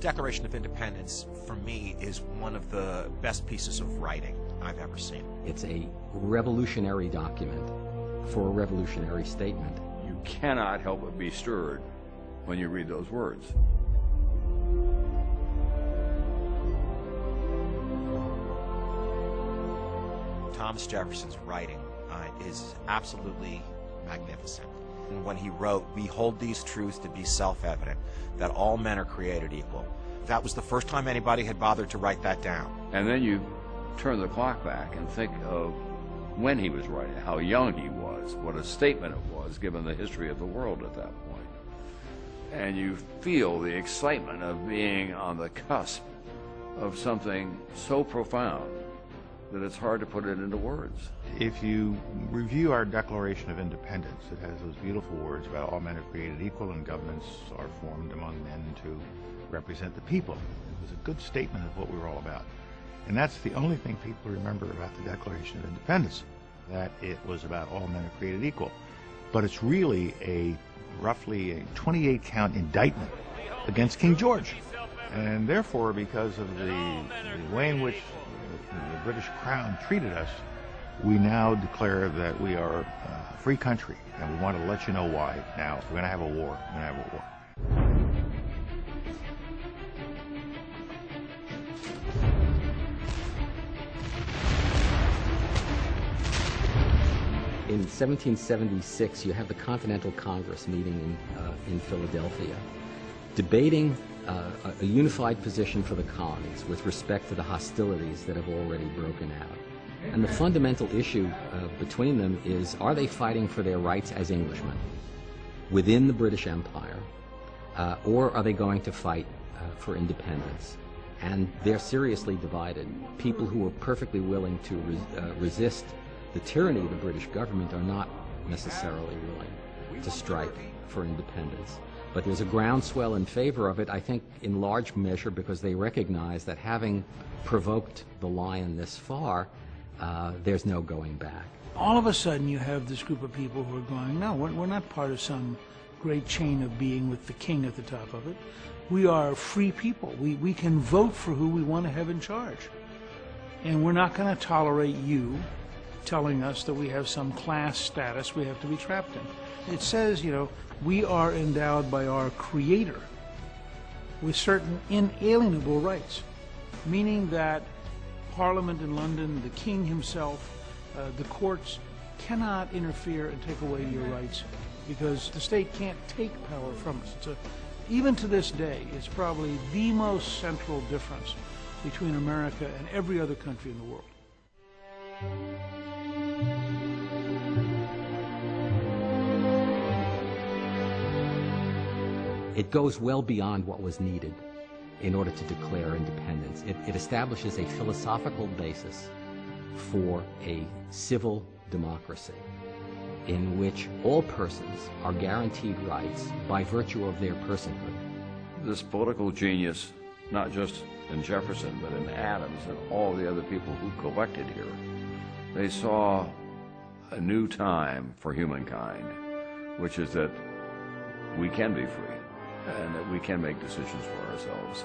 Declaration of Independence, for me, is one of the best pieces of writing I've ever seen. It's a revolutionary document for a revolutionary statement. You cannot help but be stirred when you read those words. Thomas Jefferson's writing is absolutely magnificent. And when he wrote, "We hold these truths to be self-evident, that all men are created equal," that was the first time anybody had bothered to write that down. And then you turn the clock back and think of when he was writing, how young he was, what a statement it was given the history of the world at that point. And you feel the excitement of being on the cusp of something so profound that it's hard to put it into words. If you review our Declaration of Independence, it has those beautiful words about all men are created equal and governments are formed among men to represent the people. It was a good statement of what we were all about. And that's the only thing people remember about the Declaration of Independence, that it was about all men are created equal. But it's really roughly a 28-count indictment against King George. And therefore, because of the way in which the British Crown treated us, we now declare that we are a free country, and we want to let you know why. Now, we're going to have a war. We're going to have a war. In 1776, you have the Continental Congress meeting in Philadelphia, debating a unified position for the colonies with respect to the hostilities that have already broken out. And the fundamental issue between them is, are they fighting for their rights as Englishmen within the British Empire, or are they going to fight for independence? And they're seriously divided. People who are perfectly willing to resist the tyranny of the British government are not necessarily willing to strike for independence. But there's a groundswell in favor of it, I think, in large measure because they recognize that having provoked the lion this far, there's no going back. All of a sudden you have this group of people who are going, no, we're not part of some great chain of being with the king at the top of it. We are free people. We can vote for who we want to have in charge. And we're not going to tolerate you telling us that we have some class status we have to be trapped in. It says, you know, we are endowed by our Creator with certain inalienable rights, meaning that Parliament in London, the King himself, the courts cannot interfere and take away your rights because the state can't take power from us. Even to this day, it's probably the most central difference between America and every other country in the world. It goes well beyond what was needed in order to declare independence. It establishes a philosophical basis for a civil democracy in which all persons are guaranteed rights by virtue of their personhood. This political genius, not just in Jefferson, but in Adams and all the other people who collected here, they saw a new time for humankind, which is that we can be free and that we can make decisions for ourselves.